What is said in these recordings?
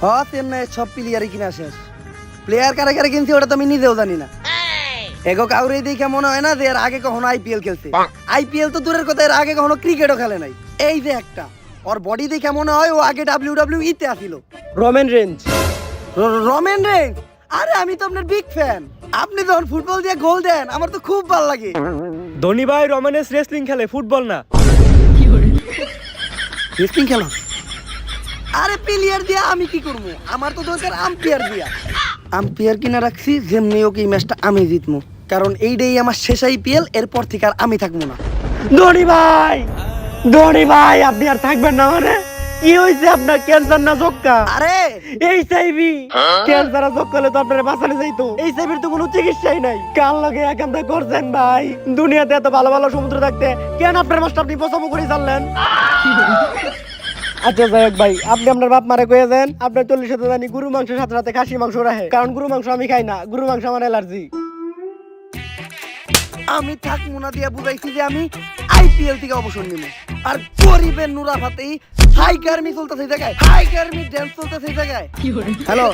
হ্যাঁ চেন্নাইয়ের সব প্লেয়ারই কিনা শেষ। প্লেয়ার কারা কারা কিনছে ওটা তো আমি নিজেও জানি না। এগো কাউরে দেখে মনে হয় না যে এর আগে কখনো আইপিএল খেলছে। আইপিএল তো দূরের কথা, এর আগে কখনো ক্রিকেটও খেলে নাই। এই যে একটা ওর বডি দেখে মনে হয় ও আগে WWE তে আসিল। Romain range. Romain range? আরে আমি তো আপনার বিগ ফ্যান। আপনি যখন ফুটবল দিয়ে গোল দেন আমার তো খুব ভালো লাগে। ধোনি ভাই রোমেনেস রেসলিং খেলে, ফুটবল না। রেসলিং খেলো? আরে প্লেয়ার দিয়া আমি কি করবো? আমার তো দরকার আম্পায়ার দিয়া। আম্পায়ার কিনা রাখছি যেমনি ওকে এই ম্যাচটা আমি জিতবো, কারণ এইটাই আমার শেষ আইপিএল। এরপর থেকে আর আমি থাকবো না। ধোনি ভাই, ধোনি ভাই আপনি আর থাকবেন না? মানে কি হয়েছে আপনার? ক্যান্সার না যক্কা? আরে এইচআইভি। ক্যান্সার আর যক্কা হলে তো আপনার বাঁচানো যাইতো। এইচআইভির তো কোনো চিকিৎসাই নাই। কাল লগে একান্ত করছেন ভাই। দুনিয়াতে এত ভালো ভালো সমুদ্র থাকতে কেন আপনার মাস্টার আপনি পছন্দ করে চাললেন? আচ্ছা যাই হোক ভাই, আপনি আপনার বাপ মারে কয়ে দেন আপনার 40 জানি গরু মাংস সাথে সাথে খাসির মাংস রাখে, কারণ গরু মাংস আমি খাই না, গরু মাংস আমার অ্যালার্জি। আমি থাকবো না দিয়া বুঝাইছি যে আমি আইপিএল থেকে অবসর নিব। আর গরিবের নুরা ফাতেই হাই গার্মি চলতেছে এই জায়গায়, হাই গার্মি ড্যান্স চলতেছে এই জায়গায়। হ্যালো,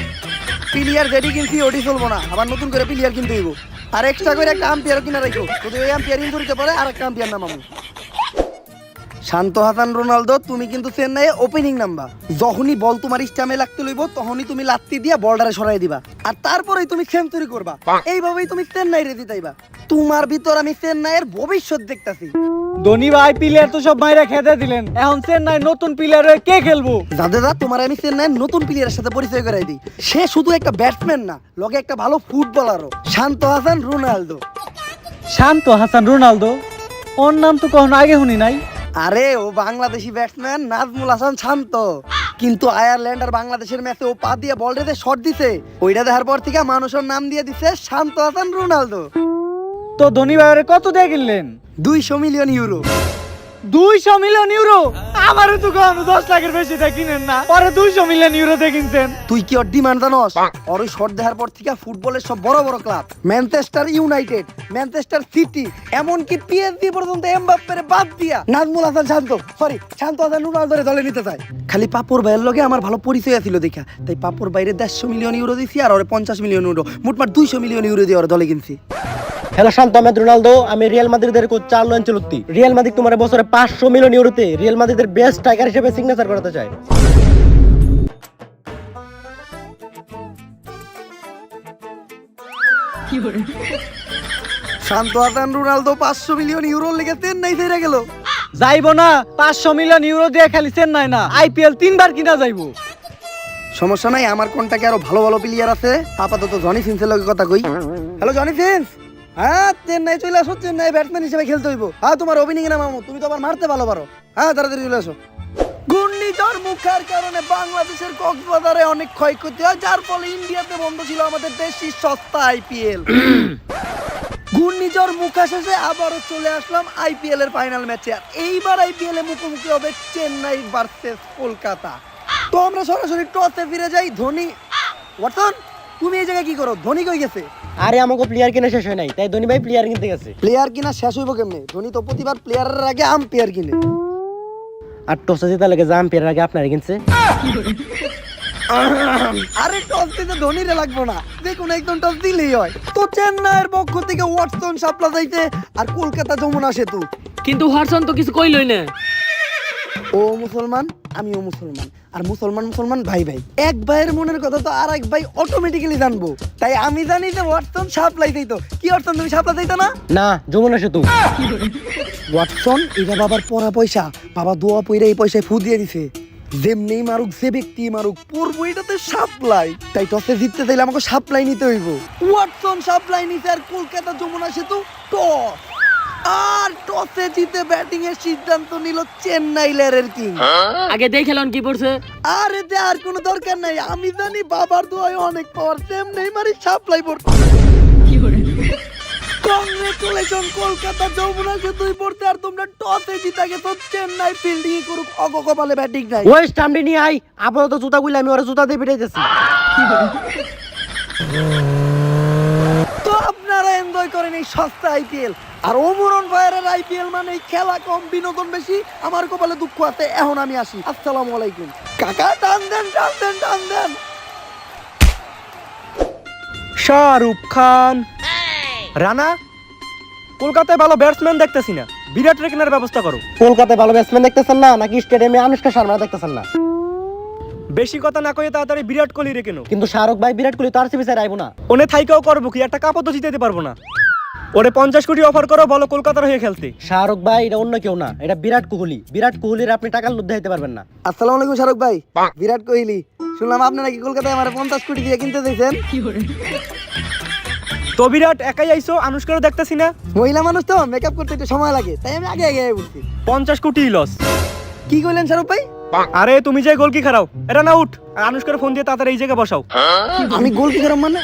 প্লেয়ার যেটি কিনছি ওটি চলবো না, আবার নতুন করে প্লেয়ার কিনতে হইব। আর এক্সট্রা করে একটা আম্পায়ার কিনা রাখো, যদি ওই আম্পায়ার ইনজুরিতে পড়ে আর একটা আম্পায়ার নামাবো। শান্ত হাসান রোনালদো, তুমি কিন্তু চেন্নাইয়ে ওপেনিং নাম্বার। যখনই বল তোমার স্টামে লাগতে লইব তখনই তুমি লাত্তি দিয়া বলটারে সরাই দিবা, আর তারপরেই তুমি সেঞ্চুরি করবা। এইভাবেই তুমি চেন্নাই রে জিতাইবা। তোমার ভিতর আমি চেন্নাইয়ের ভবিষ্যৎ দেখতাছি। ধোনি ভাই প্লেয়ার তো সব বাইরে খেতে দিলেন, এখন চেন্নাই নতুন প্লেয়ার হয়ে কে খেলবো? দাদা তোমার আমি চেন্নাইয়ের নতুন প্লেয়ারের সাথে পরিচয় করাই দিই। সে শুধু একটা ব্যাটসম্যান না, লগে একটা ভালো ফুটবলারও। শান্ত হাসান রোনালদো। শান্ত হাসান রোনালদো? ওর নাম তো কখনো আগে শুনি নাই। আরে ও বাংলাদেশি ব্যাটসম্যান নাজমুল হাসান শান্ত। কিন্তু আয়ারল্যান্ড আর বাংলাদেশের ম্যাচে ও পা দিয়ে বল রেখে শট দিছে, ওইটা দেখার পর থেকে মানুষের নাম দিয়ে দিছে শান্ত হাসান রোনালদো। তো ধোনি ভাইয়ের কত দিয়ে কিনলেন? 200 মিলিয়ন ইউরো। 200 million euro? আমারও তো কখনো 10 লাখের বেশি দিয়ে কিনেন না, পরে 200 মিলিয়ন ইউরো দিয়ে কিনছেন। তুই কি ওর ডিমান্ড জানোস? ওর ওই শট দেখার পর থেকে ফুটবলের সব বড় বড় club, Manchester United, Manchester city, এমনকি পিএসজি পর্যন্ত এমবাপ্পের বাদ দিয়া নাজমুল হাসান শান্ত হাসান রোনালদোরে দলে নিতে চায়। খালি পাপড় ভাইয়ের লগে আমার ভালো পরিচয় ছিল দেখা, তাই পাপড় বাইরে 150 মিলিয়ন ইউরো দিছি, আর ওরে 50 মিলিয়ন ইউরো, মোটমাট 200 মিলিয়ন ইউরো দিয়ে ওর দলে কিনছি। হ্যালো শান্ত আহমেদ রোনালদো, আমি রিয়াল মাদ্রিদের কোচ চার্লো আনচেলত্তি। রিয়াল মাদ্রিদ তোমার বছরে 500 মিলিয়ন ইউরোতে রিয়াল মাদ্রিদের বেস্ট স্ট্রাইকার হিসেবে সিগনেচার করতে চায়। শান্ত হাসান রোনালদো 500 মিলিয়ন ইউরো লেগে চেন্নাই ছেড়ে গেল। যাইবো না, 500 মিলিয়ন ইউরো দিয়ে খালি চেন্নাই না, আইপিএল 3 বার কিনা যাইবো। সমস্যা নাই, আমার কন্টাক্টে আরো ভালো ভালো প্লেয়ার আছে। আপাতত জনি সিন্সের লগে কথা কই। হ্যালো জনি সিন্স, হ্যাঁ চেন্নাই চলে আসো, চেন্নাই ব্যাটসম্যান হিসেবে খেলতে হইব। হ্যাঁ তোমার ওপেনিং এ নামামু, তুমি তো আবার মারতে ভালো পারো। হ্যাঁ তাড়াতাড়ি চলে আসো। ঘূর্ণিঝড় মুখার কারণে বাংলাদেশের কক্সবাজারে অনেক ক্ষয়ক্ষতি হয়, যার ফলে ইন্ডিয়াতে বন্ধ ছিল আমাদের দেশি সস্তা আইপিএল। ঘূর্ণিঝড় মুখা শেষে আবারও চলে আসলাম আইপিএল এর ফাইনাল ম্যাচে। আর এইবার আইপিএল এ মুখোমুখি হবে চেন্নাই ভার্সেস কলকাতা। তো আমরা সরাসরি টসে ফিরে যাই। ধোনি, ওয়াটসন তুমি এই জায়গায় কি করো? ধোনি কই গেছে? আরে আমাকে প্লেয়ার কিনা শেষ হয় নাই, তাই ধোনি ভাই প্লেয়ার কিনতে গেছে। প্লেয়ার কিনা শেষ হইব কেমনে? ধোনি তো প্রতিবার প্লেয়ারের আগে আম্পায়ার কিনে। আর টসে জিতা লাগে যা আম্পায়ার আগে আপনারা কিনছে। আরে টস দিতে ধোনিরে লাগবো না, দেখুন একদম টস দিলেই হয়। তো চেন্নাইয়ের পক্ষ থেকে ওয়াটসন সাপলা যাইতে, আর কলকাতা যমুনা সেতু। কিন্তু হোয়াটসন তো কিছু কইলই না। ও মুসলমান, আমিও মুসলমান, আর মুসলমান ভাই ভাই। এক ভাইয়ের মনের কথা তো আর এক ভাই অটোমেটিক্যালি জানবো, তাই আমি জানি যে ওয়াটসন সাপ্লাই দিতো। কি ওয়াটসন তুমি সাপ্লাই দিতো না? না, যমুনা সেতু। ওয়াটসন এটা বাবার পড়া পয়সা, বাবা দোয়া পয়রা এই পয়সায় ফু দিয়ে দিছে। যেমনি মারুক, যে ব্যক্তি মারুক, পড়বো এটাতে সাপ্লাই। তাই টসে জিততে চাইলে আমাকে সাপ্লাই নিতে হইব। ওয়াটসন সাপ্লাই নিতে, আর কলকাতা যমুনা সেতু টস। আর টসে জিতে ব্যাটিং এর সিদ্ধান্ত নিল চেন্নাই লেয়ারের কিং। আগে দেখেলন কি পড়ছে। আরে দে, আর কোনো দরকার নাই, আমি জানি বাবার দোয়ায় অনেক পাওয়ার। সেম নেই মারি সাপ্লাই পড়তে। কংগ্রেচুলেশন কলকাতা যমুনা সেতুই পড়তে, আর তোমরা টসে জিতা গেছো। চেন্নাই ফিল্ডিং করুক, অগকপালে ব্যাটিং নাই। ওয়েস্ট হামডি নিয়ে আই, আপাতত জুতা গুলো আমি ওরা জুতা দিয়ে পিটাইতেছি। তো আপনারা এনজয় করেন এই সস্তা আইপিএল। আর ওমরন ভাইয়ের আইপিএল মানে খেলা কম, বিনোদন বেশি। আমার কপালে দুঃখ আছে। এখন আমি আসি, আসসালামু আলাইকুম। কাকা টান দেন টান দেন টান দেন। শাহরুখ খান। রানা, কলকাতায় ভালো ব্যাটসম্যান দেখতেছি না, বিরাট রে কেনার ব্যবস্থা করো। কলকাতায় ভালো ব্যাটসম্যান দেখতেছেন না নাকি স্টেডিয়ামে আনুষ্কা শর্মা দেখতেছেন না? বেশি কথা না কয়ে তাড়াতাড়ি বিরাট কোহলি রে কেন। কিন্তু শাহরুখ ভাই বিরাট কোহলি তো আরসিবি স্যার আইবো না। ওনে থাইকাও করবো কি, একটা কাপও তো জিতাতে পারবো না। ওরে 50 কোটি অফার করো, বলো কলকাতার হয়ে খেলতে। শাহরুখ ভাই এটা অন্য কেউ না, এটা বিরাট কোহলি। বিরাট কোহলির আপনি টাকার লোভ দেখাইতে পারবেন না। আসসালামু আলাইকুম শাহরুখ ভাই। বিরাট কোহলি, শুনলাম আপনি নাকি কলকাতায় আমার 50 কোটি দিয়ে কিনতে দিয়েছেন। তো বিরাট একাই আইছো, আনুষ্কারও দেখতেছি না। মহিলা মানুষ তো মেকআপ করতে একটু সময় লাগে, তাই আমি আগে আগে বলছি। 50 কোটি লস। কি কইলেন শাহরুখ ভাই? আরে তুমি যে গোল কি খারাও, এটা না উঠ, আর আনুষ্কার ফোন দিয়ে তাড়াতাড়ি এই জায়গায় বসাও। আমি গোল কি করাম মানে?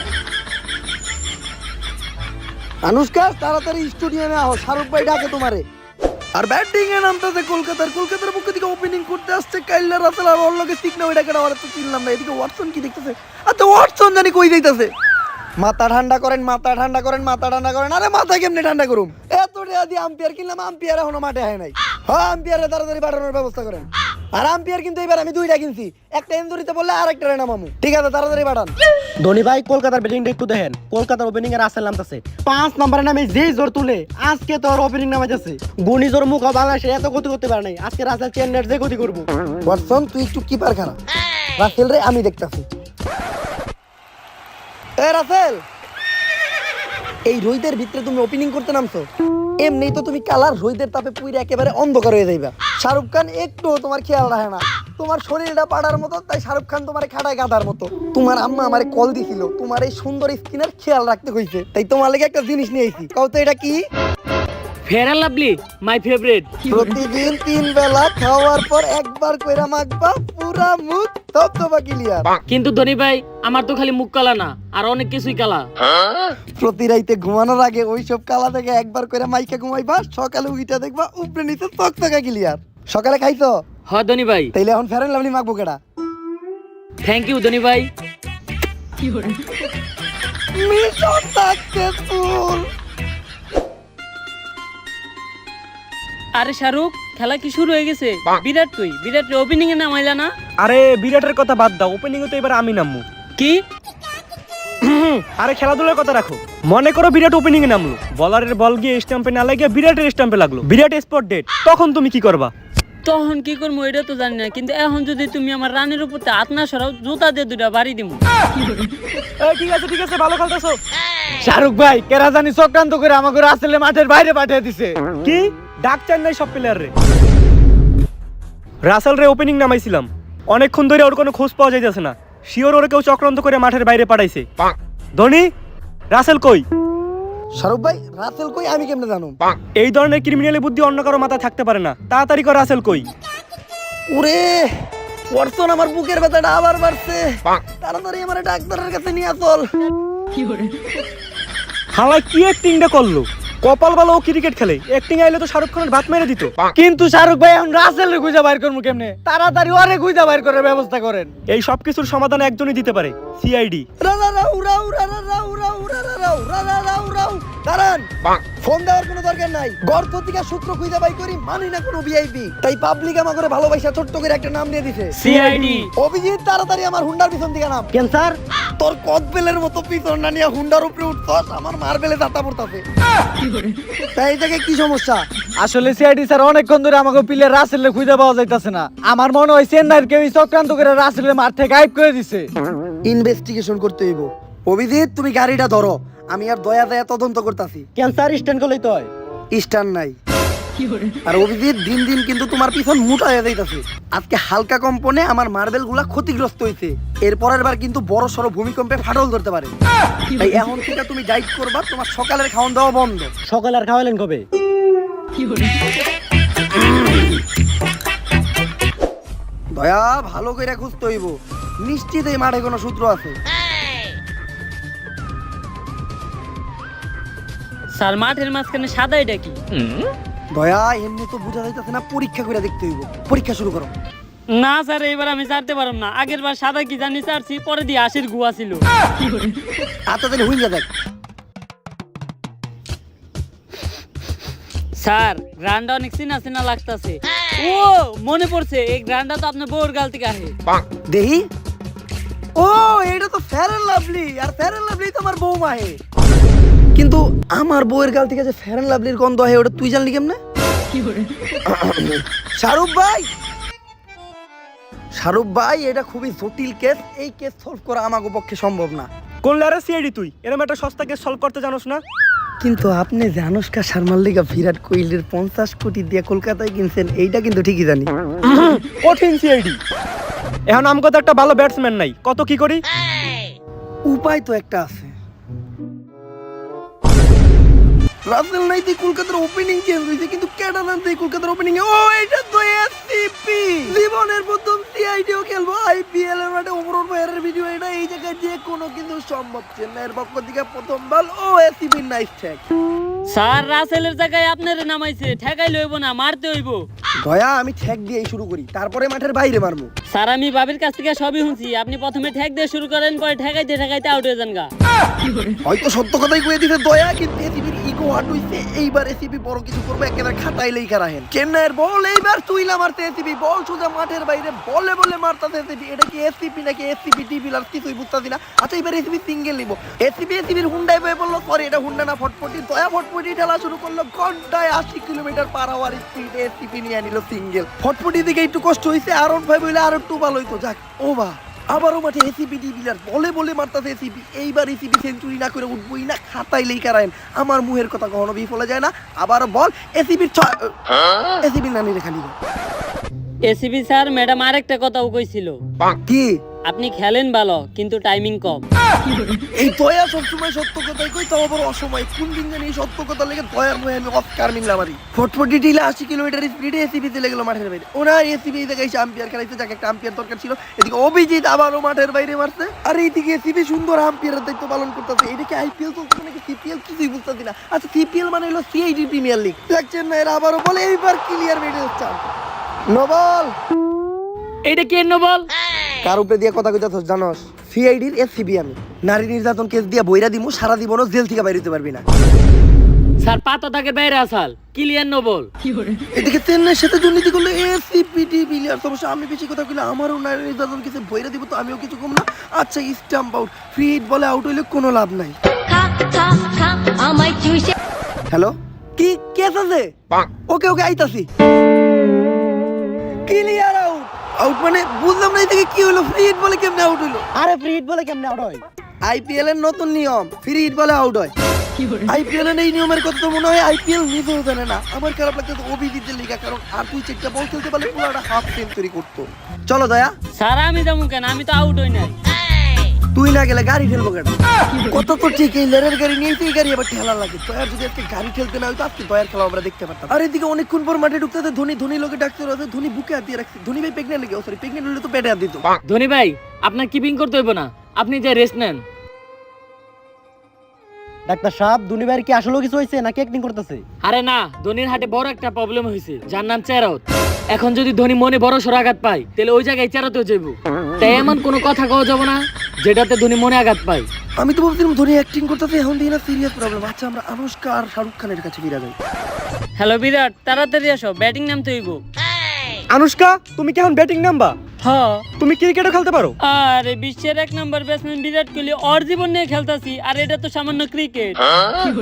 আনুষ্কা তাড়াতাড়ি স্টুডিয়ামে আও, শাহরুখ ভাই ডাকে তোমারে। আর ব্যাটিং এ নামতেছে কলকাতার পক্ষ থেকে ওপেনিং করতে আসছে কাইলা রাসেল আর ওর লগে সিগনা ওইটা কেন আর তো চিনলাম না। এদিকে ওয়াটসন কি দেখতেছে? আচ্ছা ওয়াটসন জানি কই যাইতাছে। মাথা ঠান্ডা করেন, মাথা ঠান্ডা করেন, মাথা ঠান্ডা করেন। আরে মাথা কেমনে ঠান্ডা করুম? এত টাকা দিয়ে আম্পায়ার কিনলাম, আম্পায়ার এখনো মাঠে হয় নাই। হ্যাঁ, আম্পায়ারে তাড়াতাড়ি পাঠানোর ব্যবস্থা করেন। আর আম্পায়ার কিন্তু এবার আমি 2টা কিনছি, একটা ইনজুরিতে বললে আর একটা রেনা মামু। ঠিক আছে, তাড়াতাড়ি পাঠান। ধোনি ভাই কলকাতার ব্যাটিংটা একটু দেখেন। কলকাতার ওপেনিং এর রাসেল নামতেছে 5 নম্বরের নামে যেই জোর তুলে আজকে তো ওর ওপেনিং নামাইতেছে। গুনি জোর মুখ বাংলাদেশে এত গতি করতে পারে নাই, আজকে রাসেল চেন্নাইয়ের যে গতি করবো। ওয়াটসন তুই একটু কিপার খারাপ, রাসেল রে আমি দেখতাছি। এ রাসেল, এই রোহিতের ভিতরে তুমি ওপেনিং করতে নামছো? এমনি তো তুমি কালার রোহিতের তাপে পুইরে একেবারে অন্ধকার হয়ে যাইবা। শাহরুখ খান একটু তোমার খেয়াল রাখে না। তোমার শরীরটা পাড়ার মতো, তাই শাহরুখ খান তোমার খাটায় গাদার মতো। তোমার আম্মা আমারে কল দিছিল, তোমার এই সুন্দর স্কিনের খেয়াল রাখতে হইছে, তাই তোমার লাগে একটা জিনিস নিয়ে আইছি। কও তো এটা কি? Fair and Lovely, my favourite. প্রতিদিন 3 বেলা খাওয়ার পর একবার কইরা মাখবা, পুরা মুখ ধবধবা ক্লিয়ার। কিন্তু ধনী ভাই, আমার তো খালি মুখ কালা না, আর অনেক কিছুই কালা। প্রতি রাইতে ঘুমানোর আগে ওইসব কালা থেকে একবার করে মাইকে ঘুমাইবা, সকালে উইটা দেখবা উপরে নিচে তকতকা ক্লিয়ার। সকালে খাইছো? হয় ধনী ভাই। তাইলে এখন ফেয়ার এন্ড লাভলি মাখবো কেডা? থ্যাংক ইউ ধনী ভাই। Mission successful. আরে শাহরুখ, খেলা কি শুরু হয়ে গেছে? বিরাট কই? বিরাট ওপেনিং এ নামাইলা না? আরে বিরাটের কথা বাদ দাও, ওপেনিং এ তো এবার আমি নামবো। কি? আরে খেলাধুলার কথা রাখো। মনে করো বিরাট ওপেনিং এ নামলো, বলারের বল গিয়ে স্টাম্পে না লাগিয়ে বিরাটের স্টাম্পে লাগলো, বিরাট স্পট ডেট। তখন তুমি কি করবা? তখন কি করবো এটা তো জানি না, কিন্তু এখন যদি তুমি আমার রানের উপর হাত না সরাও, জুতা দিয়ে 2টা বাড়ি দিমু। ঠিক আছে, ভালো খেলতেছো। শাহরুখ ভাই কেরা জানি চক্রান্ত করে আমাকে রাসেলে মাঠের বাইরে পাঠিয়ে দিছে। কি ডাক চান নাই সব প্লেয়ার রে? রাসেল রে ওপেনিং নামাইছিলাম, অনেকক্ষণ ধরে ওর কোনো খোঁজ পাওয়া যাইতেছে না। শিওর ওরে কেউ চক্রান্ত করে মাঠের বাইরে পাঠাইছে। ধোনি, রাসেল কই? শাহরুখ ভাই, রাসেল কই আমি কেমনে জানো? এই ধরনের ক্রিমিনালি বুদ্ধি অন্য কারো মাথায় থাকতে পারে না। তাড়াতাড়ি করে রাসেল কই? ওরে ওয়াটসন, আমার বুকের ব্যথাটা আবার বাড়ছে। তাড়াতাড়ি আমার ডাক্তারের কাছে নিয়ে চল। হালাই কি অ্যাক্টিংটা করলো? কপাল ভালো, ও ক্রিকেট খেলে, অ্যাক্টিং আইলে তো শাহরুখ খানের ভাত মেরে দিত। কিন্তু শাহরুখ ভাই এখন রাসেলে খুঁজে বাইর করবো কেমনে? তাড়াতাড়ি ওরে খুঁজে বাইর করার ব্যবস্থা করেন। এই সব কিছুর সমাধান একজনই দিতে পারে, সিআইডি। দাঁড়ান, ফোন দেওয়ার কোনো দরকার নাই। গর্ত থেকে সূত্র খুঁজে বাই করি, মানি না কোনো ভিআইপি, তাই পাবলিক আমাকে ভালোবাসা ছোট্ট করে একটা নাম দিয়ে দিছে, সিআইডি। অভিজিৎ তাড়াতাড়ি আমার হুন্ডার পিছন দিকে নাম। কেন স্যার? তোর কদবেলের মতো পিছন না নিয়ে হুন্ডার উপরে উঠছস, আমার মারবেলে দাতা পড়তাছে। তাই এই জায়গায় কি সমস্যা? আসলে সিআইডি স্যার অনেকক্ষণ ধরে আমাকে প্লেয়ার রাসেলে খুঁজে পাওয়া যাইতাছে না। আমার মনে হয় চেন্নাইয়ের কেউ চক্রান্ত করে রাসেলের মাঠ থেকে গায়েব করে দিছে। ইনভেস্টিগেশন করতে হইব। অভিজিৎ তুমি গাড়িটা ধরো, আমি আর দয়া দয়া তদন্ত করতেছি। কেন স্যার? স্ট্যান্ড করলেই তো হয়। স্টান নাই। আর অভিজিৎ দিন দিন কিন্তু তোমার পিছন মোটা হয়ে যাইতাছে। আজকে হালকা কম্পনে আমার মার্বেল গুলা ক্ষতিগ্রস্ত হইছে, এরপরের বার কিন্তু বড় সড়ো ভূমিকম্পে ফাটল ধরতে পারে। তাই এখন থেকে তুমি ডাইট করবা, তোমার সকালের খাওয়ান দাওয়া বন্ধ। সকালে আর খাওয়ালেন কবে? দয়া ভালো করে খুঁজতে হইব, নিশ্চিত এই মাঠে কোনো সূত্র আছে। স্যার, মাঠের মাঝখানে সাদা এটা কি? দয়া এমনি তো বোঝা যাইতেছে না, পরীক্ষা করে দেখতে হইব। পরীক্ষা শুরু করো। না স্যার, এবার আমি ছাড়তে পারলাম না। আগের বার সাদা কি জানি ছাড়ছি, পরে দিয়ে আশির গুয়া ছিল। আচ্ছা তাহলে হুইঙ্গা দেখ। স্যার, রানটা অনেক চিনা চিনা লাগতাছে। ও মনে পড়ছে, এই গ্রান্ডটা তো আপনার বউর গাল থেকে আহে। দেহি ও এটা তো ফেয়ার এন্ড লাভলি, আর ফেয়ার এন্ড লাভলি তো আমার বৌমা হে। কিন্তু আমার বউয়ের গাল থেকে যে ফেয়ার এন্ড লাভলির গন্ধ হয় ওটা তুই জানলি কেমনে? শাহরুখ ভাই, শাহরুখ ভাই এটা খুবই জটিল কেস, এই কেস সলভ করা আমাকে পক্ষে সম্ভব না। কোন লারে সিআইডি তুই এরকম একটা সস্তা কেস সলভ করতে জানোস না? কিন্তু আপনি যে আনুষ্কা শর্মার লিগা বিরাট কোহলির 50 কোটি দিয়ে কলকাতায় কিনছেন এইটা কিন্তু ঠিকই জানি। কঠিন সিআইডি। এখন আমগো তো একটা ভালো ব্যাটসম্যান নাই, কত কি করি? উপায় তো একটা আছে। রাসেল নাইতে কলকাতার ওপেনিং চেঞ্জ হয়েছে, কিন্তু ক্যাটালানতে কলকাতার ওপেনিং ও এটা তো এসসিপি। জীবনের প্রথম সিআইডিও খেলবো আইপিএল এর মাঠে ওমর ভাইয়ের ভিডিও, এটা এই জায়গায় যে কোনো কিন্তু সম্ভব। চেন্নাইয়ের পক্ষ থেকে প্রথম বল ও এসসিপি নাইস ট্যাগ। স্যার রাসেলের জায়গায় আপনারে নামাইছে, ঠেকাই লইব না, মারতে হইব। দয়া আমি ঠ্যাগ দিয়েই শুরু করি, তারপরে মাঠের বাইরে মারবো। স্যার আমি বাবির কাছ থেকে সবই শুনছি, আপনি প্রথমে ঠেক দিয়ে শুরু করেন, পরে ঠেকাইতে ঠেকাইতে আউট হয়ে যান গা। হয়তো সত্য কথাই কয়ে দিতে দয়া, কিন্তু এসিবির ইগো হাট হইছে। এইবার এসিবি বড় কিছু করবে, একেবারে খাতাইলেই খারাহেন। চেন্নাইয়ের বল এইবার তুইলা মারতে এসিবি, বল সোজা মাঠের বাইরে বলে বলে মারতাছে এসিবি। এটা কি এসিপি নাকি এসিপি টিভি আর কিছুই বুঝতাছি না। আচ্ছা এবার এসিবি সিঙ্গেল নিব, এসিবির হুন্ডাই বয়ে বললো, সরি এটা হুন্ডা না ফটফটি। দয়া ফটফটি ঠেলা শুরু করলো, ঘন্টায় 80 কিলোমিটার পার আওয়ার স্পিডে এসিপি নিয়ে নিল সিঙ্গেল। ফটফটি দিকে একটু কষ্ট হয়েছে, আর ভাই বলে আর একটু ভালো হইতো। যাক ও বা আবারও মাঠে এসিপি ডিবিলার বলে বলে মারতাছে এসিপি। এইবার এসিপি সেঞ্চুরি না করে উঠবই না, খাতাইলেই কারায়েন। আমার মুহের কথা কখনো বিফলে যায় না। আবারও বল এসিপির এসিপি নানি রেখা নিল। এসিবি স্যার ম্যাডাম আরেকটা কথাও কইছিল, কি? আপনি খেলেন ভালো কিন্তু টাইমিং কম। এই দয়া সবসময় সত্য কথাই কই, তাও আবার অসময়। কোন দিন জানি এই সত্য কথা লেগে দয়ার মুহে আমি অস্কার মিললাম। আরই ফটফটি ডিলে 80 কিলোমিটার স্পিডে এসিপি চলে গেল মাঠের বাইরে। ওনার এসিপি এই জায়গায় এসে আম্পিয়ার খেলাইতে, যাকে একটা আম্পিয়ার দরকার ছিল। এদিকে অভিজিৎ আবারও মাঠের বাইরে মারছে, আর এইদিকে এসিপি সুন্দর আম্পিয়ারের দায়িত্ব পালন করতেছে। এটা কি আইপিএল চলছে নাকি সিপিএল কিছুই বুঝতেছি না। আচ্ছা সিপিএল মানে হলো সিআইডি প্রিমিয়ার লিগ। দেখছেন না এরা আবারও বলে এইবার ক্লিয়ার মিডল চান নো বল। এইটা কি এন্ন বল? কার উপরে দিয়ে কথা কইতাছ জানোস? সিআইডির এসসিবি আমি। নারী নির্যাতন কেস দিয়া বইরা দিমু, সারা জীবনও জেল থেকে বাইরে হতে পারবি না। স্যার পাতা তাকে বাইরে আসাল, ক্লিয়ার নো বল। এদিকে চেন্নাইয়ের সাথে দুর্নীতি করলে এসিপিটি বিলিয়ার সমস্যা। আমি বেশি কথা কইলে আমারও নারী নির্যাতন কেসে বইরা দিব, তো আমিও কিছু কম না। আচ্ছা স্টাম্প আউট, ফ্রি হিট বলে আউট হইলে কোনো লাভ নাই। হ্যালো, কি কেস আছে? ওকে ওকে আইতাছি। Clear out. আউট মানে বুঝলাম না, এদিকে কি হলো? ফ্রি হিট বলে কেমনে আউট হইলো? আরে ফ্রি হিট বলে কেমনে আউট হয়? আইপিএল এর নতুন নিয়ম, ফ্রি হিট বলে আউট হয়। আইপিএল এর এই নিয়মের কথা তো মনে হয় আইপিএল নিজেও জানে না। আমার খারাপ লাগছে অভিজিতের লিগা, কারণ আর তুই চেকটা বল খেলতে পারলে পুরোটা হাফ সেঞ্চুরি করতো। চলো দয়া। স্যার আমি যাবো কেন, আমি তো আউট হই নাই। তুই না গেলে গাড়ি ঠেলবো কেন? কত তো ঠিক, এই লেরের গাড়ি নিয়ে এই গাড়ি আবার ঠেলা লাগে। দয়ার যদি আজকে গাড়ি ঠেলতে না হইতো, আজকে দয়ার খেলা আমরা দেখতে পারতাম। আর এদিকে অনেকক্ষণ পর মাঠে ঢুকতে ধোনি লোকে ডাকতে রয়েছে। ধোনি বুকে হাত দিয়ে রাখছে। ধোনি ভাই প্রেগনেন্ট নাকি? সরি প্রেগনেন্ট হলে তো পেটে হাত দিত। ধনী ভাই আপনার কিপিং করতে হইব না, আপনি যে রেস্ট নেন। ডাক্তার সাহেব দুনি ভাইয়ের কি আসলে কিছু হয়েছে নাকি অ্যাক্টিং করতেছে? আরে না, ধোনির হাটে বড় একটা প্রবলেম হয়েছে, যার নাম চেরাত। এখন যদি ধোনি মনে বড় সড় আঘাত পায়, তাহলে ওই জায়গায় চেরাতেও যাইব। তাই এমন কোনো কথা কওয়া যাব না যেটাতে ধোনি মনে আঘাত পায়। আমি তো ভাবছিলাম ধোনি অ্যাক্টিং করতেছে, এখন দিয়ে না সিরিয়াস প্রবলেম। আচ্ছা আমরা আনুষ্কা আর শাহরুখ খানের কাছে ফিরে যাই। হ্যালো বিরাট, তাড়াতাড়ি আসো, ব্যাটিং নামতে হইব। আনুষ্কা তুমি কি এখন ব্যাটিং নামবা? হ্যাঁ। তুমি ক্রিকেটও খেলতে পারো? আরে বিশ্বের 1 নম্বর ব্যাটসম্যান বিরাট কোহলি ওর জীবন নিয়ে খেলতাছি, আর এটা তো সামান্য ক্রিকেট।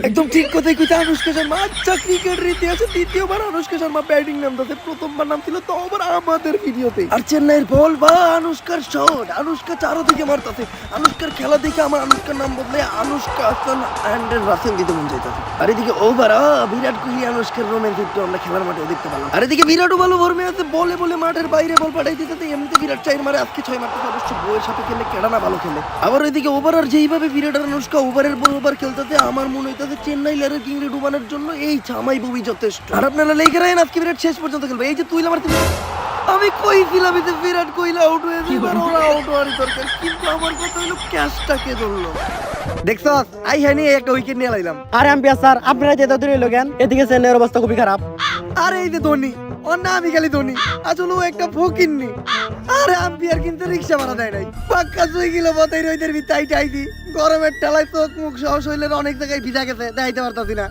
একদম ঠিক কথাই কইতে আনুষ্কা শর্মা। আচ্ছা ক্রিকেটের ইতিহাসে দ্বিতীয়বার আনুষ্কা শর্মা ব্যাটিং নামতেছে, প্রথমবার নাম ছিল তো আবার আমাদের ভিডিওতে। আর চেন্নাইয়ের বল বা আনুষ্কার শট, আনুষ্কা চারদিকে মারতেছে। আনুষ্কার খেলা দেখে আমার আনুষ্কার নাম বদলে আনুষ্কা হাসান অ্যান্ড রাসেল দিতে মন চাইতেছে। আর এদিকে ওভার বিরাট কোহলি আনুষ্কার রোম্যান্স একটু আমরা খেলার মাঠেও দেখতে পেলাম। আর এদিকে বিরাটও ভালো ফর্মে আছে, বলে বলে মাঠের বাইরে বল পাঠাই দিতেছে। এমনিতে বিরাট 4 মারে, আজকে 6 মারতেছে। অবশ্য বইয়ের সাথে খেললে কেডা না ভালো খেলে। আবার ওইদিকে ওভার আর যেইভাবে বিরাট আর আনুষ্কা ওভারের পর ওভার খেলতেছে, আমার মনে হইতেছে চেন্নাই লেরের কিংড়ে ডুবানোর জন্য এই ছামাই বুবি যথেষ্ট। আর আপনারা লেগে রাখেন, আজকে বিরাট শেষ পর্যন্ত খেলবে। এই যে তুই আমার আমি কইছিলাম যে বিরাট কোহলি আউট হয়ে যাবে, ওরা আউট হওয়ারই দরকার, কিন্তু আমার কথা হলো ক্যাচটাকে ধরলো। দেখছস আই হানি একটা উইকেট নিয়ে লাইলাম। আরে আম্পিয়ার স্যার আপনারা যে দৌড়ে রইলো কেন? এদিকে চেন্নাইয়ের অবস্থা খুবই খারাপ। আরে এই যে ধোনি, ওর নাম খালি ধোনি, আসলে ও একটা ফকিন্নি। আরে আম্পিয়ার কিন্তু রিক্সা ভাড়া দেয় নাই, পাক্কা 2 কিলো বতাই রইদের ভিতাই টাইদি। গরমের ঠেলায় চোখ মুখ সহ শরীরের অনেক জায়গায় ভিজা গেছে, দেখাইতে পারতাছি না।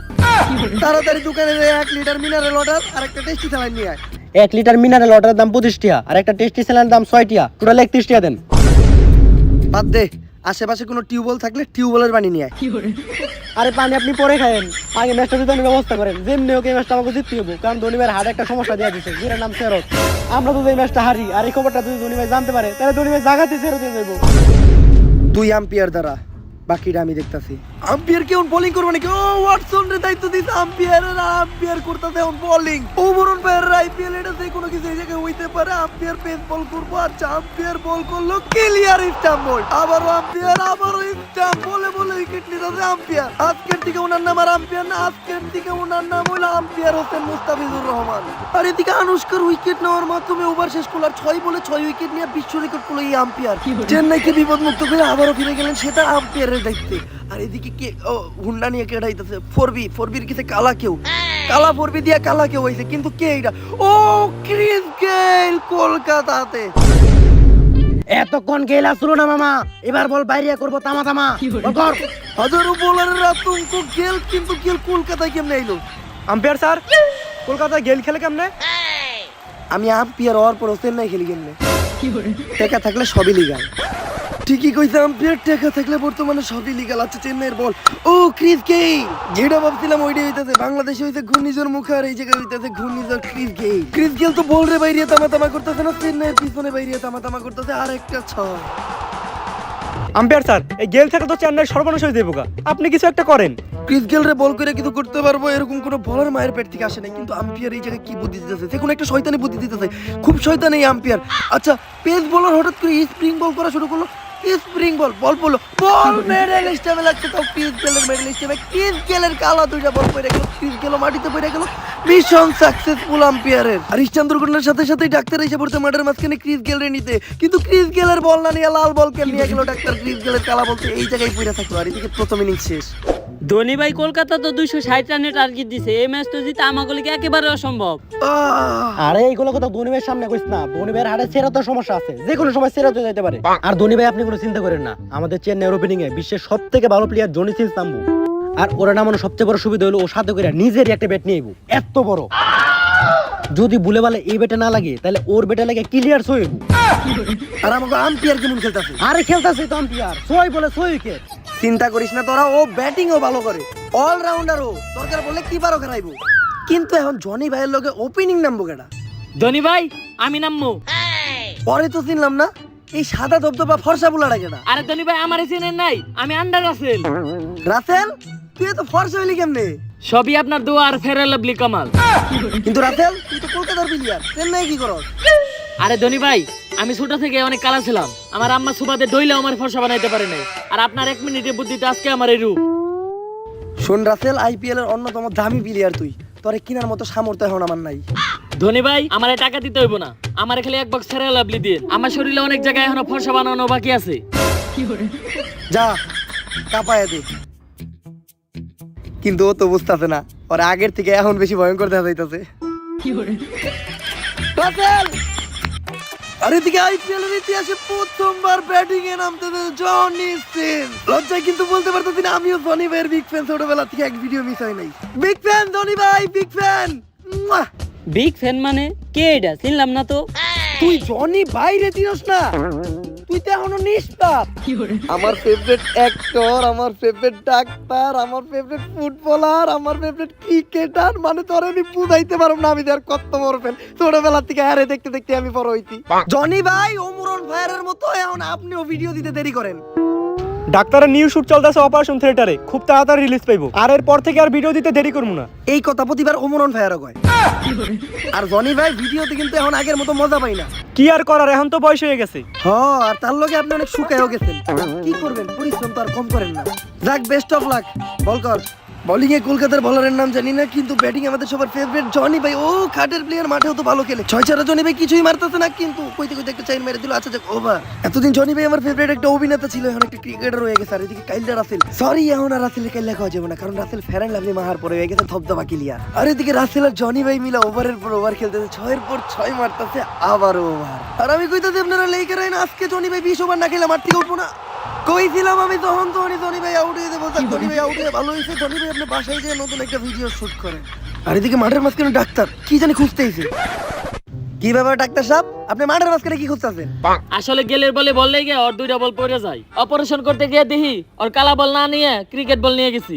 তাড়াতাড়ি দোকানে 1 লিটার মিনারেল ওয়াটার আর একটা টেস্টি স্যালাইন নিয়ে আয়। 1 লিটার মিনারেল ওয়াটারের দাম 25 টাকা আর একটা টেস্টি স্যালাডের দাম 6 টাকা, টোটাল 31 টাকা দেন। বাদ দে, আশেপাশে কোনো টিউবওয়েল থাকলে টিউবওয়েলের পানি নিয়ে আয়। আরে পানি আপনি পরে খায়েন, আগে ম্যাচটা যদি ব্যবস্থা করেন, যেমনি ওকে ম্যাচটা আমাকে জিততে হবে, কারণ ধোনি ভাইয়ের হার্টে একটা সমস্যা দেওয়া দিচ্ছে, যেটার নাম চেরত। আমরা যদি এই ম্যাচটা হারি আর এই খবরটা যদি ধোনি ভাই জানতে পারে, তাহলে ধোনি ভাই জাগাতে চেরত দিয়ে যাবো। তুই আম্পিয়ার দ্বারা, বাকিটা আমি দেখতাছি। আম্পিয়ার কেমন বোলিং করবে নাকি? ও ওয়াটসন রে দায়িত্ব দিতে আম্পিয়ার করতেছে এখন বোলিং। ওভারঅল প্লেয়ার আইপিএল এটা যে কোনো কিছু এই জায়গায় হইতে পারে। আম্পিয়ার পেস বল করবো, আচ্ছা আম্পিয়ার বল করলো ক্লিয়ার স্টাম্প বল, আবারও স্টাম্প বলে উইকেট নিতেছে আম্পিয়ার। আজকের থেকে ওনার নাম আর আম্পিয়ার না, আজকের থেকে ওনার নাম হলো আম্পিয়ার হোসেন মুস্তাফিজুর রহমান। আর এদিকে আনুশকার উইকেট নেওয়ার মাধ্যমে ওভার শেষ করলো, 6 বলে 6 উইকেট নিয়ে বিশ্ব রেকর্ড করলো এই আম্পিয়ার। চেন্নাইকে বিপদ মুক্ত করে আবারও ফিরে গেলেন সেটা আম্পিয়ারের দায়িত্বে। আর এদিকে কে হুন্ডা নিয়ে কেটাইতেছে ফোরবি কিসে কালা কেউ, কালা ফোরবি দিয়া কালা কেউ হয়েছে, কিন্তু কে এটা? ও ক্রিস গেইল কলকাতাতে। এতক্ষণ গেল আসলো না মামা, এবার বল বাইরে করবো তামা তামা। হাজারো বোলারের আতঙ্ক গেল, কিন্তু গেল কলকাতায় কেমনে আইলো? আম্পায়ার স্যার, কলকাতায় গেল খেলে কেমনে? আমি আম্পিয়ার হওয়ার পর চেন্নাই খেলি কেমনে? টেকা থাকলে সবই লিগাল। ঠিকই কইছে আম্পিয়ার, টেকা থাকলে বর্তমানে সবই লিগাল। আচ্ছা চেন্নাইয়ের বল, ও ক্রিস গেইল, যেটা ভাবছিলাম ওইটাই হইতাছে। বাংলাদেশে হইছে ঘূর্ণিঝড় মুখে, আর এই জায়গায় হইতাছে ঘূর্ণিঝড় ক্রিস গেইল তো বল রে বাইরে তামা করতেছে না, চেন্নাইয়ের পিছনে বাইরে তামা করতেছে। আর একটা 6। আম্পায়ার স্যার, এই গেল থেকে তো চেন্নাই সর্বনাশ হয়ে যাবো, আপনি কিছু একটা করেন। ক্রিস গেল রে বল করে কিছু করতে পারবো এরকম কোনো বলার মায়ের পেট থেকে আসে নাই, কিন্তু আম্পিয়ার এই জায়গায় কি বুদ্ধি দিতেছে? যে কোনো একটা শয়তানি বুদ্ধি দিতেছে, খুব শয়তান এই আম্পিয়ার। আচ্ছা পেস বোলার হঠাৎ করে স্প্রিং বল করা শুরু করলো, স্প্রিং বল পড়লো, বল মেডেল স্টেমে লাগছে, তো ক্রিস গেলের মেডেল স্টেমে ক্রিস গেলের কালা দুইটা বল পড়ে গেল, ক্রিস গেল মাটিতে পড়ে গেল। Mission successful আম্পিয়ারের। আর স্টান দুর্ঘটনার সাথে সাথেই ডাক্তার এসে পড়তে মাঠের মাঝখানে ক্রিস গেলের নিতে, কিন্তু ক্রিস গেলের বল না নিয়ে লাল বল কেন নিয়ে গেল ডাক্তার? ক্রিস গেলের কালা বলতে এই জায়গায় পড়ে থাকলো। আর এদিকে প্রথম ইনিংস শেষ। ধোনি ভাই কলকাতা তো 260 রানের টার্গেট দিছে, এই ম্যাচ তো জিতে আমাকে একেবারে অসম্ভব। আরে এইগুলো কথা ধোনি ভাইয়ের সামনে কইস না, ধোনি ভাইয়ের হাড়ে চেরাতের সমস্যা আছে, যে কোনো সময় চেরাতে যেতে পারে। আর ধোনি ভাই আপনি কোনো চিন্তা করেন না, আমাদের চেন্নাইয়ের ওপেনিং এ বিশ্বের সবথেকে ভালো প্লেয়ার জনি সিন্স নামবো। আর ওরা নামানো সবচেয়ে বড় সুবিধা হলো ও সাথে করে নিজেরই একটা ব্যাট নিয়ে আইবো, এত বড়। যদি ভুলে বলে এই ব্যাটে না লাগে, তাহলে ওর ব্যাটে লাগে ক্লিয়ার 6 হইবো। আর আমাকে আম্পিয়ার কেমন খেলতেছে? আরে খেলতাছে তো আম্পিয়ার, 6 বলে 6 উইকেট। চিন্তা করিস না তোরা, ও ব্যাটিংও ভালো করে, অলরাউন্ডার ও, দরকার বলে কি বারো খেলাইবো। কিন্তু এখন জনি ভাইয়ের লগে ওপেনিং নামবো কেডা? ধোনি ভাই আমি নামবো। পরে তো চিনলাম না, এই সাদা ধবধবা ফর্সা বুলাটা কেডা? আরে ধোনি ভাই আমার চেনেন নাই, আমি আন্ডার রাসেল। রাসেল, তুই তো ফর্সা হইলি কেমনে? সবই আপনার দোয়া আর ফেরার লাভলি কামাল। কিন্তু রাসেল তুই তো কলকাতার প্লেয়ার, চেন্নাই কি করস? আরে ধোনি ভাই আমি ছোট থেকে অনেক কালা ছিলাম, আমার আম্মা সুবাদে দইলেও আমার ফর্সা বানাইতে পারে নাই। আর আপনার 1 মিনিটের বুদ্ধিতে আজকে আমার এই রূপ। শোন রাসেল, আইপিএল এর অন্যতম দামি প্লেয়ার তুই, তোরে কেনার মতো সামর্থ্য এখন আমার নাই। ধোনি ভাই আমার টাকা দিতে হইব না, আমার খালি 1 বক্স ফেরার লাভলি দিয়ে। আমার শরীরে অনেক জায়গায় এখনো ফর্সা বানানো বাকি আছে। যা কাপায় দে। কিন্তু ও তো বুঝতেছে না, ওর আগের থেকে এখন বেশি ভয়ঙ্কর দেখা যাইতেছে। রাসেল, আর এদিকে আইপিএল এর ইতিহাসে প্রথমবার ব্যাটিং এ নামতেছে জনি সিন্স। লজ্জায় কিন্তু বলতে পারতেছি না, আমিও জনি ভাইয়ের বিগ ফ্যান, ছোটবেলা থেকে এক ভিডিও মিস হয় নাই। বিগ ফ্যান জনি ভাই, বিগ ফ্যান। বিগ ফ্যান মানে কে এটা? চিনলাম না তো। তুই জনি ভাই রে চিনস না? তুই তো এখনো নিষ্পাপ। আমার ফেভারিট অ্যাক্টর, আমার ফেভারিট ডাক্তার, আমার ফেভারিট ফুটবলার, আমার ফেভারিট ক্রিকেটার, মানে তোর আমি বুঝাইতে পারব না আমি আর কত বড় ফ্যান। ছোটবেলা থেকে হারে দেখতে দেখতে আমি বড় হইছি। জনি ভাই ওমরন ফায়ারের মতো এখন আপনিও ভিডিও দিতে দেরি করেন। ডাক্তারের নিউ শুট চলতেছে অপারেশন থিয়েটারে, খুব তাড়াতাড়ি রিলিজ পাইবো। আর এরপর থেকে আর ভিডিও দিতে দেরি করবো না। এই কথা প্রতিবার ওমরন ফায়ারও কয়। আর জনি ভাই ভিডিওতে কিন্তু এখন আগের মতো মজা পাই না। কি আর করার, এখন তো বয়স হয়ে গেছে। হ্যাঁ, আর তার লগে আপনি অনেক শুকায়ও গেছেন। কি করবেন, পরিশ্রম তো আর কম করেন না। যাক, বেস্ট অফ লাক। বল কর। বোলিং এ কলকাতার বলারের নাম জানি না, কিন্তু ব্যাটিং আমাদের সবার ফেভারিট জনি ভাই। ও খাটের প্লেয়ার, মাঠেও তো ভালো খেলে। 6-4 জনি ভাই কিছুই মারতেছে না, কিন্তু কইতে কইতে একটা চাইন মেরে দিল। আচ্ছা যাক, ওভার। এতদিন জনি ভাই আমার ফেভারিট একটা অভিনেতা ছিল, এখন একটা ক্রিকেটার হয়ে গেছে। আর এদিকে কাইল্ডা রাসেল, সরি এখন আর রাসেলের কাইল্লা খাওয়া যাবে না, কারণ রাসেল ফেরান লাভলি মাহার পরে হয়ে গেছে ধবধবা ক্লিয়ার। আর এদিকে রাসেল আর জনি ভাই মিলা ওভারের পর ওভার খেলতেছে, 6-এর পর 6 মারতেছে, আবারও ওভার। আর আমি কইতাছি আপনারা লেইকার না, আজকে জনি ভাই 20 ওভার না খেলে মাঠ থেকে উঠবো না। কইছিলাম আমি তখন তো জনি ভাই আউট হয়ে দেবো। জনি ভাই আউট হয়ে ভালো হয়েছে। জনি ভাই আপনি বাসায় যেয়ে নতুন একটা ভিডিও শুট করেন। আর এদিকে মাঠের মাঝখানে ডাক্তার কি জানি খুঁজতেইছে। কি ব্যাপার ডাক্তার সাহেব, আপনি মাঠের মাঝখানে কি খুঁজতেছেন? আসলে গেলের বলে বল লেগে ওর 2টা বল পড়ে যায়। অপারেশন করতে গিয়ে দেখি ওর কালা বল না নিয়ে ক্রিকেট বল নিয়ে গেছি।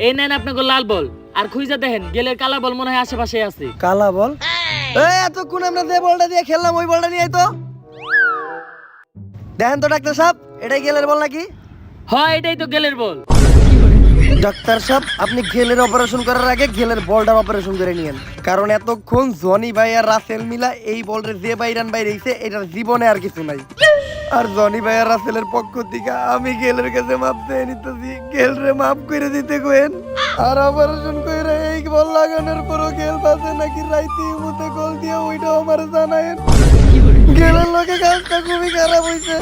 এই নেন আপনাকে লাল বল, আর খুঁজে দেখেন গেলের কালা বল মনে হয় আশেপাশে আছে। কালা বল? এই এতক্ষণ আমরা যে বলটা দিয়ে খেললাম ওই বলটা নিয়ে আয় তো। দেখেন তো ডাক্তার সাহেব, এটাই গেলের বল নাকি? হয় এটাই তো গেলের বল। ডাক্তার সাহেব, আপনি গেলের অপারেশন করার আগে গেলের বলটার অপারেশন করে নিয়েন, কারণ এতক্ষণ জনি ভাই আর রাসেল মিলা এই বলরে যে বাইরান বাইরেছে এটার জীবনে আর কিছু নাই। আর জনি ভাই আর রাসেলের পক্ষ থেকে আমি গেলের কাছে মাপ চেয়ে নিতেছি, গেলরে মাফ করে দিতে কইেন। আর অপারেশন কইরা এই বল লাগানোর পরও গেল বাজে নাকি রাইতে মুতে গোল দিয়ে ওইটাও আমার জানায়েন। গেলের লোকে কাজটা খুবই খারাপ হইছে,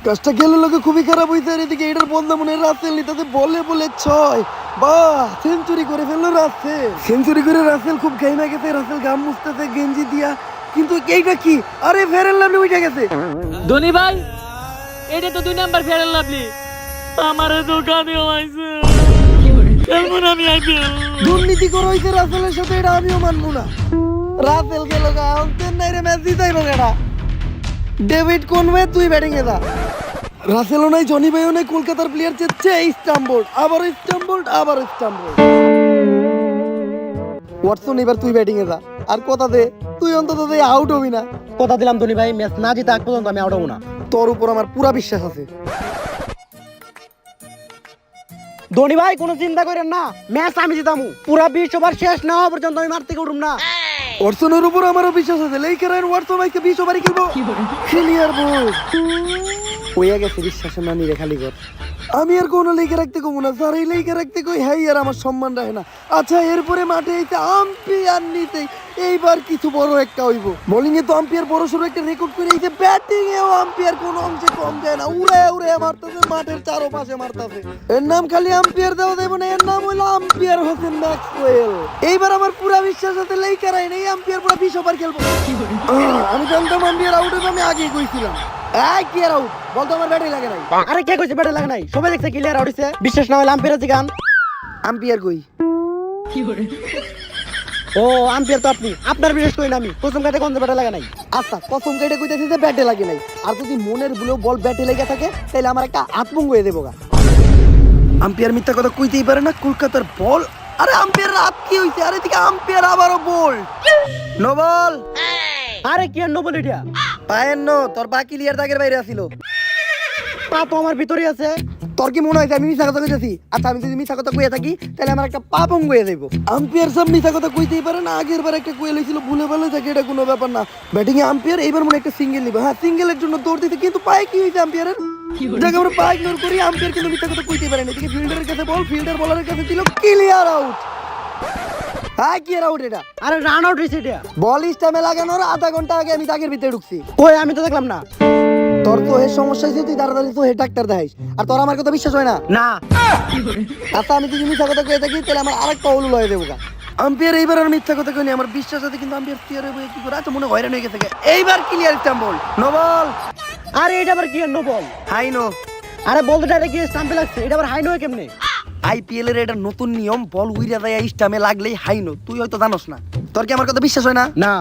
কাজটা গেলের লোকে খুবই খারাপ হইছে। আর এদিকে এটার বদলা মনে রাসেল নিতে বলে বলে 6 বাহ সেঞ্চুরি করে ফেললো রাসেল। সেঞ্চুরি করে রাসেল খুব ঘাইমা গেছে, রাসেল গাম মুছতেছে গেঞ্জি দিয়া, কিন্তু এইটা কি? আরে ফেরেল লাভলি উঠে গেছে। ধনী ভাই, এটা তো 2 নাম্বার ফেয়ার লাভলি। আমারে দোকানে আইছে, কেমন আমি আইপিএল দুর্নীতি করা হইছে রাসেলের সাথে, এটা আমিও মানবো না। রাসেল গেল গা চেন্নাই রে ম্যাচ জিতাইবো কেডা? ডেভিড কনওয়ে তুই ব্যাটিং এ যা। রাসেলও নাই, জনি ভাইও নাই, কলকাতার প্লেয়ার চেচ্ছে স্টাম্বোল্ড, আবার স্টাম্বোল্ড, আবার স্টাম্বোল্ড। ওয়াটসন এবার তুই ব্যাটিং এ যা, আর কথা দে তুই অন্তত আউট হবি না। কথা দিলাম ধনী ভাই, ম্যাচ না জিতে আগ পর্যন্ত আমি আউট হবো না। তোর উপর আমার পুরা বিশ্বাস আছে। ধনী ভাই কোনো চিন্তা করেন না, ম্যাচ আমি জিতামু। পুরা 20 ওভার শেষ না হওয়া পর্যন্ত আমি মাঠ থেকে উঠুম না। ওয়াটসনের উপর আমারও বিশ্বাস আছে, লেইকার ওয়াটসন ভাইকে 20 ওভারই খেলবো। ক্লিয়ার বল হইয়া গেছে, বিশ্বাসের নানি রে খালি কর। আমি আর কোনো লেগে রাখতে কমু না, স্যার এই লেগে রাখতে কই হ্যাঁ আর আমার সম্মান রাখে না। আচ্ছা এরপরে মাঠে এইতে আম্পায়ার নিতে এইবার কিছু বড় একটা হইব। বোলিং এ তো আম্পায়ার বড় সড়ো একটা রেকর্ড করে এইতে, ব্যাটিং এও আম্পায়ার কোনো অংশে কম যায় না, উড়ে উড়ে মারতেছে, মাঠের চারপাশে মারতেছে। এর নাম খালি আম্পায়ার দেওয়া দেব না, এর নাম হলো আম্পায়ার হোসেন ম্যাক্সওয়েল। এইবার আমার পুরা বিশ্বাস আছে লেইকার আইন এই আম্পায়ার পুরা 20 ওভার খেলবো। আমি জানতাম আম্পায়ার আউট হবে, আমি আগেই কইছিলাম। এই কি আর আউট বলতো, আমার ব্যাটে লাগে নাই। আরে কে কইছে ব্যাটে লাগে নাই? সবাই দেখছে ক্লিয়ার আউট হইছে। বিশ্বাস না হলে আম্পায়ার জিগান। আম্পায়ার কই? ও আম্পায়ার তো আপনি, আপনার বিশ্বাস কই না আমি। প্রথম কাটে কোন ব্যাটে লাগে নাই। আচ্ছা প্রথম কেটে কইতেছি যে ব্যাটে লাগে নাই, আর যদি মনের ভুলেও বল ব্যাটে লেগে থাকে তাহলে আমার একটা আত্মঙ্গ হয়ে দেবো গা। আম্পায়ার মিথ্যা কথা কইতেই পারে না, কলকাতার বল। আরে আম্পায়ার রাত কি হইছে? আরে এদিকে আম্পায়ার আবারও বল, নো বল। আরে কি আর নো বল এটা? পায়ের নো, তোর পা ক্লিয়ার দাগের বাইরে আছিল। পা তো আমার ভিতরে আছে। তোর কি মনে হয়েছে আমি মিথ্যা কথা কইতেছি? আচ্ছা আমি যদি মিথ্যা কথা কইয়া থাকি তাহলে আমার একটা পা ভঙ্গ হয়ে যাইব। আম্পায়ার সব মিথ্যা কথা কইতেই পারে না, আগের বার একটা কইয়া লইছিল, ভুলে ভালো থাকে, এটা কোনো ব্যাপার না। ব্যাটিং এ আম্পায়ার এইবার মনে একটা সিঙ্গেল নিবে, হ্যাঁ সিঙ্গেলের জন্য দৌড় দিতে, কিন্তু পায়ে কি হইছে আম্পায়ারের? যাকে আমরা পা ইগনোর করি, আম্পায়ার কিন্তু মিথ্যা কথা কইতেই পারে না। এদিকে ফিল্ডারের কাছে বল, ফিল্ডার বলারের কাছে দিল ক্লিয়ার আউট। হ্যাঁ কি আর আউট এটা? আরে রান আউট হইছে এটা। বল স্টামে লাগানোর আধা ঘন্টা আগে আমি দাগের ভিতরে ঢুকছি। কই আমি তো দেখলাম না। তোর তো এর সমস্যা হয়েছে, তুই তাড়াতাড়ি তো হে ডাক্তার দেখাইস, আর তোর আমার কথা বিশ্বাস হয় না। না আচ্ছা আমি যদি মিথ্যা কথা কয়ে থাকি তাহলে আমার আরেকটা হলু লয়ে দেবো গা। আম্পায়ার এইবার আর মিথ্যা কথা কইনি, আমার বিশ্বাস আছে, কিন্তু আম্পায়ার ক্লিয়ার হয়ে কি করে? আচ্ছা মনে হয়রান হয়ে গেছে, এইবার clear stump ball, no ball. আরে এটা আবার কি আর নো বল? High no. আরে বলতে ডাইরেক্ট গিয়ে স্টাম্পে লাগছে, এটা আবার হাই নো কেমনে? আইপিএল এর এটা নতুন নিয়ম, বল উইরা যায় স্টামে লাগলেই হাই নো। তুই হয়তো জানোস না, তোর কি আমার কথা বিশ্বাস হয় না? না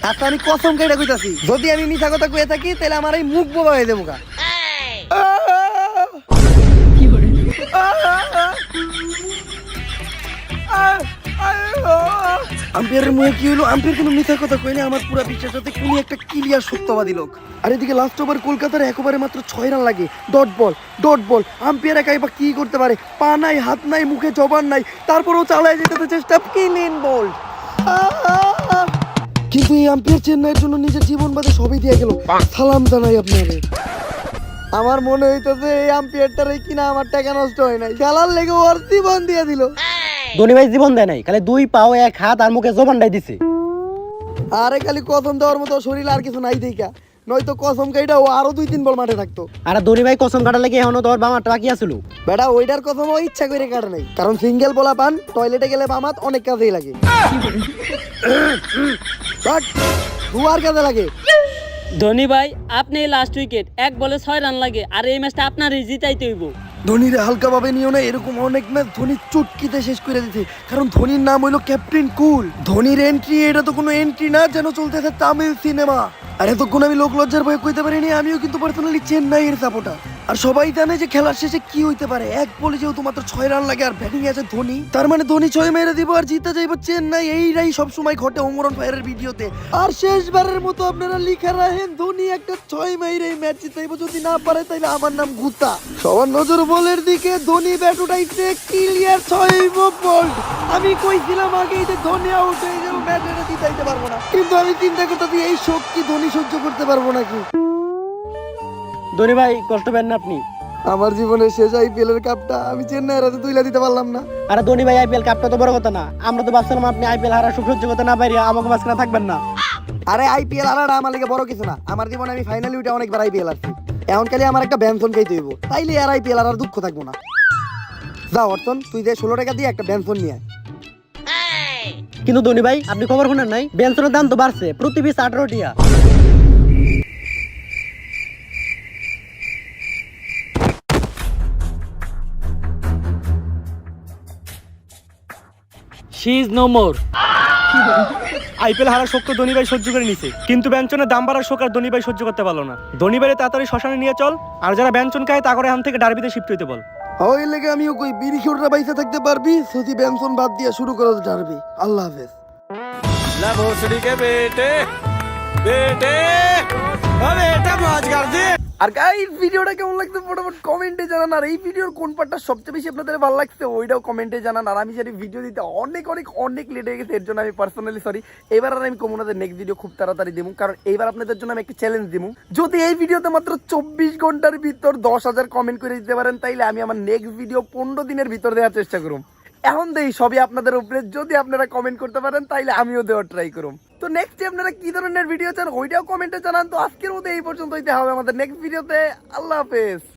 আচ্ছা আমি কসম কেটে কইতাছি, যদি আমি মিথ্যা কথা কয়ে থাকি তাহলে আমার এই মুখ বোবা হয়ে দেবো গা। আম্পায়ারের মুখে কি হলো? আম্পায়ার কোনো মিথ্যা কথা কইনি, আমার পুরো বিশ্বাস আছে কোন একটা ক্লিয়ার সত্যবাদী লোক। আর এদিকে লাস্ট ওভার কলকাতার একবারে মাত্র 6 রান লাগে, dot ball dot ball. Umpire একাই বা কি করতে পারে? পা নাই, হাত নাই, মুখে জবান নাই, তারপরেও চালায় যেতে চেষ্টা, ক্লিন বল। কিন্তু এই আম্পায়ার চেন্নাইয়ের জন্য নিজের জীবন বাদে সবই দিয়ে গেল, সালাম জানাই আপনারে। আমার মনে হইতেছে এই আম্পায়ারটারে কিনা আমার টাকা নষ্ট হয় নাই, খেলার লেগে ওর জীবন দিয়ে দিল। ধনী ভাই জীবন দেয় নাই, খালি 2 পাও 1 হাত আর মুখে জবানটাই দিছে। আরে খালি কসম দেওয়ার মতো শরীর আর কিছু নাই দেখা, নয়তো কসম কাইটা ও আরো 2-3 বল মাঠে থাকতো। আর ধনী ভাই কসম কাটা লাগে এখনো তোর বামাটা বাকি আছিল। বেটা ওইটার কসম ও ইচ্ছা করে কাটে নাই, কারণ সিঙ্গেল বলা পান টয়লেটে গেলে বামাত অনেক কাজেই লাগে, বাট দুয়ার কাজে লাগে। ধনী ভাই, আপনি লাস্ট উইকেট, 1 বলে 6 রান লাগে, আর এই ম্যাচটা আপনারই জিতাইতে হইব। ধোনিরে হালকা ভাবে নিও না, এরকম অনেক ম্যাচ ধোনি চুটকিতে শেষ করে দিতে। কারণ ধোনির নাম হইলো ক্যাপ্টেন কুল। ধোনির এন্ট্রি এটা তো কোনো এন্ট্রি না, যেন চলতেছে তামিল সিনেমা। আর এতক্ষণ আমি লোক লজ্জার ভয়ে কইতে পারিনি আমিও কিন্তু পার্সোনালি চেন্নাইয়ের সাপোর্টার। আর সবাই জানে যে খেলার শেষে কি হইতে পারে, এক বলে যেহেতু মাত্র 6 রান লাগে আর ব্যাটিং আছে ধোনি, তার মানে ধোনি 6 মেরে দিব আর জিতে যাইব চেন্নাই। এইটাই সবসময় ঘটে ওমরন ফায়ারের ভিডিওতে। আর শেষবারের মতো আপনারা লিখে রাখেন ধোনি একটা 6 মেরে এই ম্যাচ জিতাইব, যদি না পারে তাহলে আমার নাম গুতা। সবার নজর বলের দিকে, ধোনি ব্যাট উঠাইছে, ক্লিয়ার 6 বল। আমি কইছিলাম আগেই যে ধোনি আউট হয়ে যাবে, ম্যাচ এটা জিতাইতে পারবো না, কিন্তু আমি চিন্তা করতেছি এই শক্তি ধোনি সহ্য করতে পারবো নাকি। ধোনি ভাই কষ্ট পেন না আপনি। আমার জীবনের শেষ আইপিএল এর কাপটা আমি চেন্নাইয়ের হাতে তুইলা দিতে পারলাম না। আরে ধোনি ভাই আইপিএল কাপটা তো বড় কথা না, আমরা তো ভাবছিলাম আপনি আইপিএল হারা সুখ সহ্য করতে না পারি আমাকে মাঝখানে থাকবেন না। আরে আইপিএল হারাটা আমার লাগে বড় কিছু না, আমার জীবনে আমি ফাইনালি উঠে অনেকবার আইপিএল আসছি। এখন খালি আমার একটা বেনসন খাইতে হইব, তাইলে আর আইপিএল আর দুঃখ থাকবো না। যা অর্থন, তুই যে 16 টাকা দিয়ে একটা বেনসন নিয়ে আয়। কিন্তু ধোনি ভাই আপনি খবর শুনেন নাই, বেনসনের দাম তো বাড়ছে প্রতি পিস 18 টিয়া। She is no more. IPL হারার শোক তো ধোনি ভাই সহ্য করে নিছে, কিন্তু ব্যঞ্চনের দাম বাড়ার শোক আর ধোনি ভাই সহ্য করতে পারলো না। ধোনি ভাই তাড়াতাড়ি শ্মশানে নিয়ে চল, আর যারা ব্যঞ্চন খায় তা করে এখান থেকে ডার্বিতে শিফট হইতে বল। ওই লেগে আমিও কই বিড়ি খেউড়া বাইসা থাকতে পারবি, যদি বেনসন বাদ দিয়ে শুরু করে ডারবি। আল্লাহ হাফেজ। ला भोसड़ी के बेटे बेटे अबे बेटा मौज कर दे। আর গাইস ভিডিওটা কেমন লাগছে ফটাফট কমেন্টে জানান। আর এই ভিডিওর কোন পার্টটা সবচেয়ে বেশি আপনাদের ভালো লাগছে ওইটাও কমেন্টে জানান। আর আমি জানি ভিডিও দিতে অনেক লেট হয়ে গেছে, এর জন্য আমি পার্সোনালি সরি। এবার আর আমি কমনাদের নেক্সট ভিডিও খুব তাড়াতাড়ি দিব, কারণ এইবার আপনাদের জন্য আমি একটা চ্যালেঞ্জ দিব। যদি এই ভিডিওতে মাত্র 24 ঘন্টার ভিতর 10,000 কমেন্ট করে দিতে পারেন, তাইলে আমি আমার নেক্সট ভিডিও 15 দিনের ভিতর দেওয়ার চেষ্টা করব। এখন দেই সবই আপনাদের উপরে, যদি আপনারা কমেন্ট করতে পারেন তাইলে আমিও দেওয়ার ট্রাই করব। তো নেক্সট আপনারা কি ধরনের ভিডিও চান ওইটাও কমেন্টে জানান। তো আজকের মতো এই পর্যন্তই, হবে আমাদের নেক্সট ভিডিওতে। আল্লাহ হাফেজ।